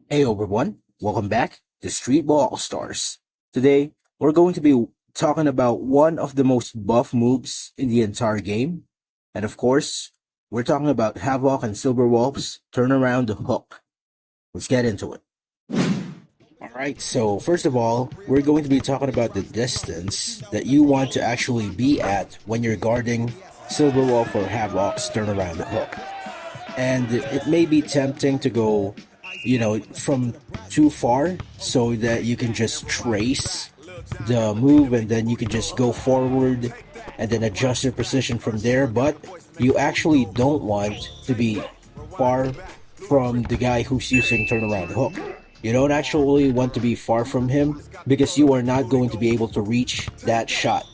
Hey everyone, welcome back to Streetball AllStars. Today, we're going to be talking about one of the most buff moves in the entire game. And of course, we're talking about Havoc and Silver Wolf's turnaround hook. Let's get into it. Alright, so first of all, we're going to be talking about the distance that you want to actually be at when you're guarding Silver Wolf or Havoc's turnaround hook. And it may be tempting to go from too far so that you can just trace the move and then you can just go forward and then adjust your position from there. But you actually don't want to be far from the guy who's using turnaround hook. You don't actually want to be far from him because you are not going to be able to reach that shot.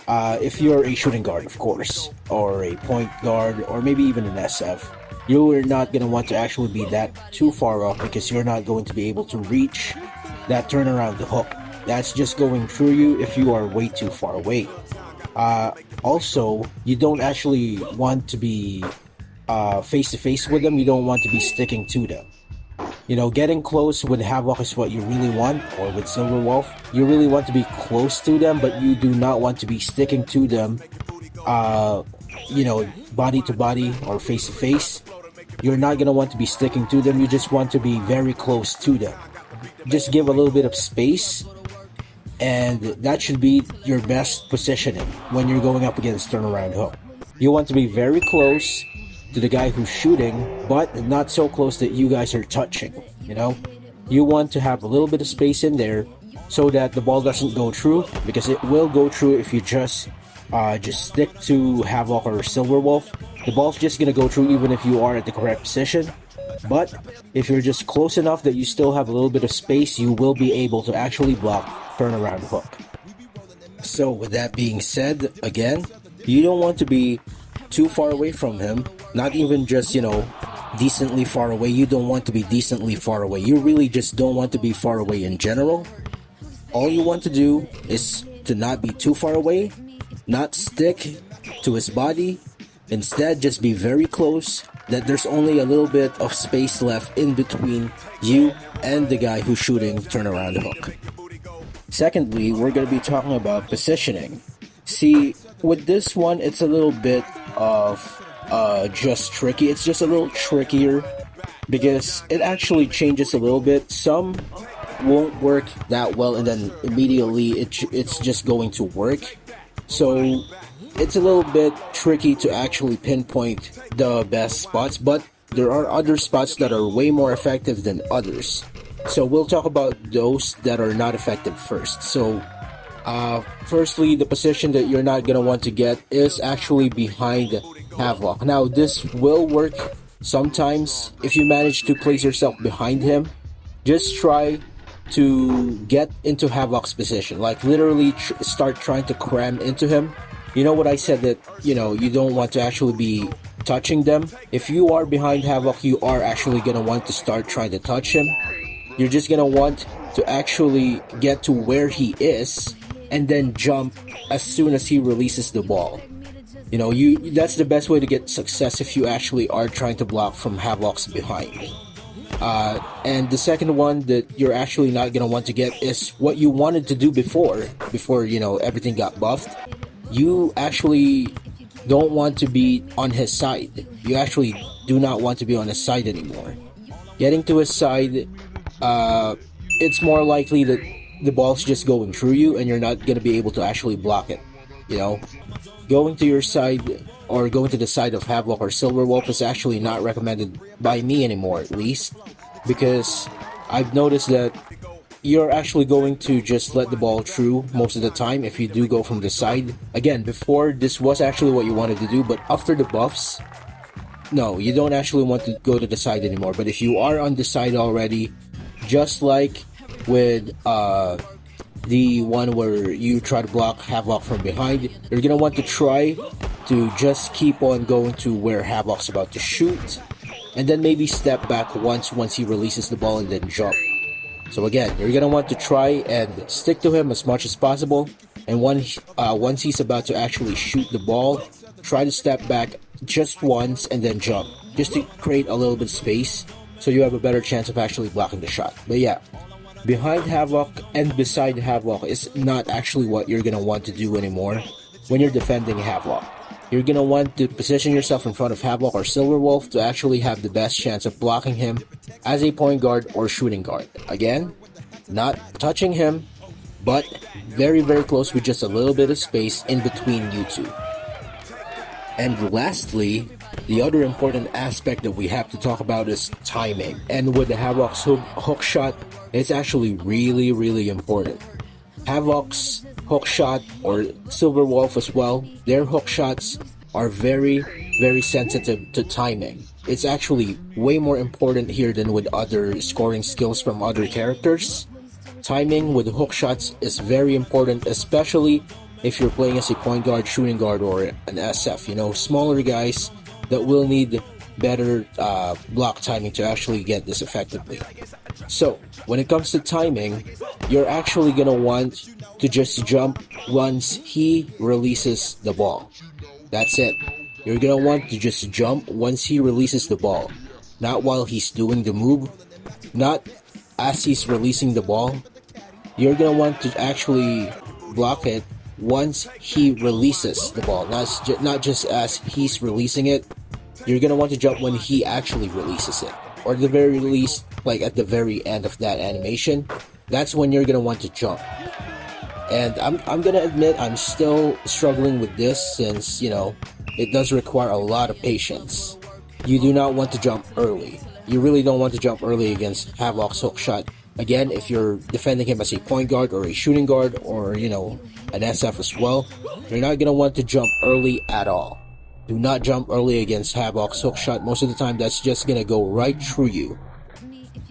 If you're a shooting guard, of course, or a point guard, or maybe even an SF, you are not going to want to actually be that too far off because you're not going to be able to reach that turnaround hook. That's just going through you if you are way too far away. Also, you don't actually want to be face to face with them. You don't want to be sticking to them. Getting close with Havoc is what you really want, or with Silver Wolf. You really want to be close to them, but you do not want to be sticking to them, body to body or face to face. You're not going to want to be sticking to them. You just want to be very close to them. Just give a little bit of space, and that should be your best positioning when you're going up against turnaround hook. You want to be very close to the guy who's shooting, but not so close that you guys are touching. You want to have a little bit of space in there so that the ball doesn't go through, because it will go through if you just stick to Havoc or Silver Wolf. The ball's just gonna go through even if you are at the correct position. But if you're just close enough that you still have a little bit of space, you will be able to actually block turnaround hook. So with that being said, again, you don't want to be too far away from him. Not even just, decently far away. You don't want to be decently far away. You really just don't want to be far away in general. All you want to do is to not be too far away, not stick to his body. Instead, just be very close, that there's only a little bit of space left in between you and the guy who's shooting turnaround hook. Secondly, we're going to be talking about positioning. See, with this one, it's a little bit of just tricky. It's just a little trickier because it actually changes a little bit. Some won't work that well, and then immediately it's just going to work. So it's a little bit tricky to actually pinpoint the best spots, but there are other spots that are way more effective than others. So we'll talk about those that are not effective first. So firstly, the position that you're not going to want to get is actually behind Havoc. Now, this will work sometimes if you manage to place yourself behind him. Just try to get into Havoc's position, like literally start trying to cram into him. You know what I said, that you don't want to actually be touching them. If you are behind Havoc, you are actually going to want to start trying to touch him. You're just going to want to actually get to where he is and then jump as soon as he releases the ball. That's the best way to get success if you actually are trying to block from Havoc's behind. And the second one that you're actually not going to want to get is what you wanted to do before everything got buffed. You actually don't want to be on his side. You actually do not want to be on his side anymore. Getting to his side, it's more likely that the ball's just going through you and you're not going to be able to actually block it. Going to your side or going to the side of Havoc or Silver Wolf is actually not recommended by me anymore, at least, because I've noticed that you're actually going to just let the ball through most of the time if you do go from the side. Again, before, this was actually what you wanted to do, but after the buffs, no, you don't actually want to go to the side anymore. But if you are on the side already, just like with the one where you try to block Havoc from behind, you're gonna want to try to just keep on going to where Havoc's about to shoot, and then maybe step back once he releases the ball and then jump. So again, you're gonna want to try and stick to him as much as possible, and once he's about to actually shoot the ball, try to step back just once and then jump, just to create a little bit of space so you have a better chance of actually blocking the shot. But yeah, behind Havoc and beside Havoc is not actually what you're gonna want to do anymore when you're defending Havoc. You're gonna want to position yourself in front of Havoc or Silverwolf to actually have the best chance of blocking him as a point guard or shooting guard. Again, not touching him, but very, very close with just a little bit of space in between you two. And lastly, the other important aspect that we have to talk about is timing. And with the Havoc's hook shot, it's actually really, really important. Havoc's hook shot, or Silverwolf as well, their hook shots are very, very sensitive to timing. It's actually way more important here than with other scoring skills from other characters. Timing with hook shots is very important, especially if you're playing as a point guard, shooting guard, or an SF. You know, smaller guys that will need better block timing to actually get this effectively. So, when it comes to timing, you're actually gonna want to just jump once he releases the ball. That's it. You're gonna want to just jump once he releases the ball. Not while he's doing the move, not as he's releasing the ball. You're gonna want to actually block it once he releases the ball, not just as he's releasing it. You're gonna want to jump when he actually releases it, or at the very least, like at the very end of that animation. That's when you're gonna want to jump. And I'm gonna admit I'm still struggling with this, since, you know, it does require a lot of patience. You do not want to jump early. You really don't want to jump early against Havoc's hook shot. Again, if you're defending him as a point guard or a shooting guard, or, you know, an SF as well, you're not gonna want to jump early at all. Do not jump early against Havoc's hook shot. Most of the time, that's just gonna go right through you.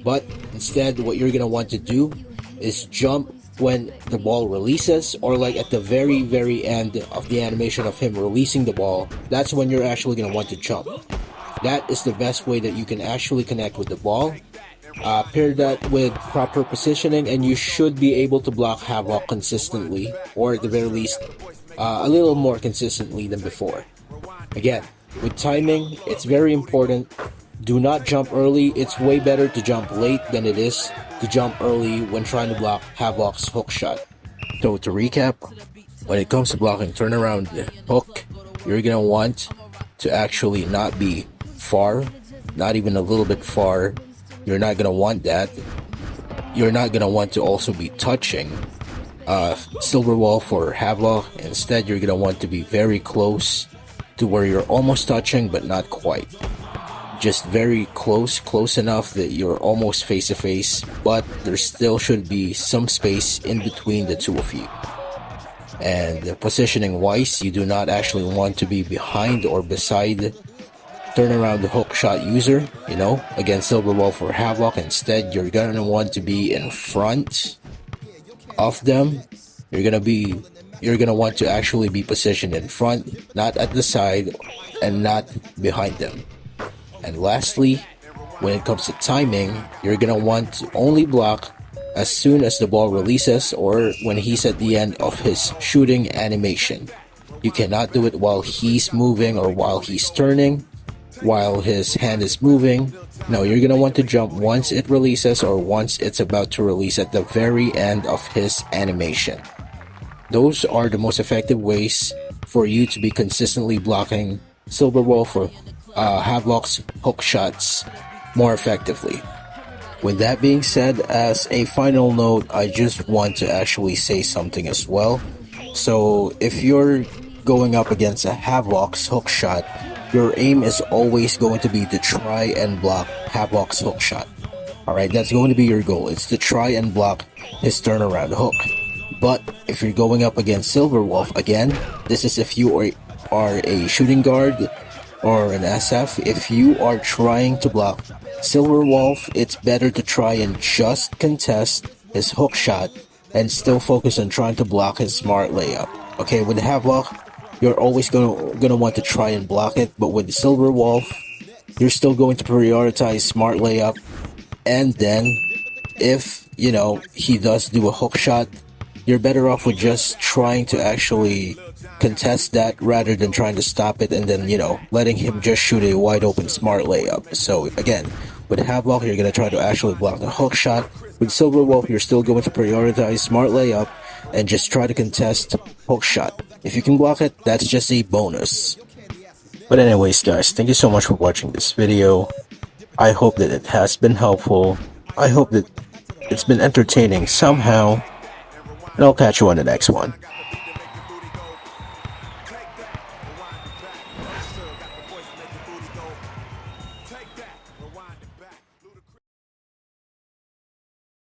But instead, what you're gonna want to do is jump when the ball releases, or like at the very, very end of the animation of him releasing the ball. That's when you're actually gonna want to jump. That is the best way that you can actually connect with the ball. Pair that with proper positioning, and you should be able to block Havoc consistently, or at the very least, a little more consistently than before. Again, with timing, it's very important. Do not jump early. It's way better to jump late than it is to jump early when trying to block Havoc's hook shot. So to recap, when it comes to blocking turnaround hook, you're gonna want to actually not be far, not even a little bit far. You're not gonna want that. You're not gonna want to also be touching Silverwolf or Havoc. Instead, you're gonna want to be very close to where you're almost touching but not quite. Just very close enough that you're almost face to face, but there still should be some space in between the two of you. And positioning wise, you do not actually want to be behind or beside turnaround the hook shot user, you know, against Silverwolf or Havoc. Instead, you're gonna want to be in front of them. You're gonna want to actually be positioned in front, not at the side, and not behind them. And lastly, when it comes to timing, you're gonna want to only block as soon as the ball releases, or when he's at the end of his shooting animation. You cannot do it while he's moving, or while he's turning, while his hand is moving. No, you're gonna want to jump once it releases, or once it's about to release at the very end of his animation. Those are the most effective ways for you to be consistently blocking Silverwolf or Havoc's hook shots more effectively. With that being said, as a final note, I just want to actually say something as well. So if you're going up against a Havoc's hook shot, your aim is always going to be to try and block Havoc's hook shot. Alright, that's going to be your goal. It's to try and block his turnaround hook. But if you're going up against Silverwolf, again, this is if you are a shooting guard or an SF. If you are trying to block Silverwolf, it's better to try and just contest his hook shot and still focus on trying to block his smart layup. Okay, with Havoc, you're always gonna want to try and block it, but with Silverwolf, you're still going to prioritize smart layup. And then, if, you know, he does do a hook shot, you're better off with just trying to actually contest that rather than trying to stop it and then, you know, letting him just shoot a wide open smart layup. So again, With Havoc, you're going to try to actually block the hook shot. With Silver Wolf, you're still going to prioritize smart layup and just try to contest hook shot. If you can block it, that's just a bonus. But anyways guys, thank you so much for watching this video. I hope that it has been helpful. I hope that it's been entertaining somehow. And I'll catch you on the next one. Take that.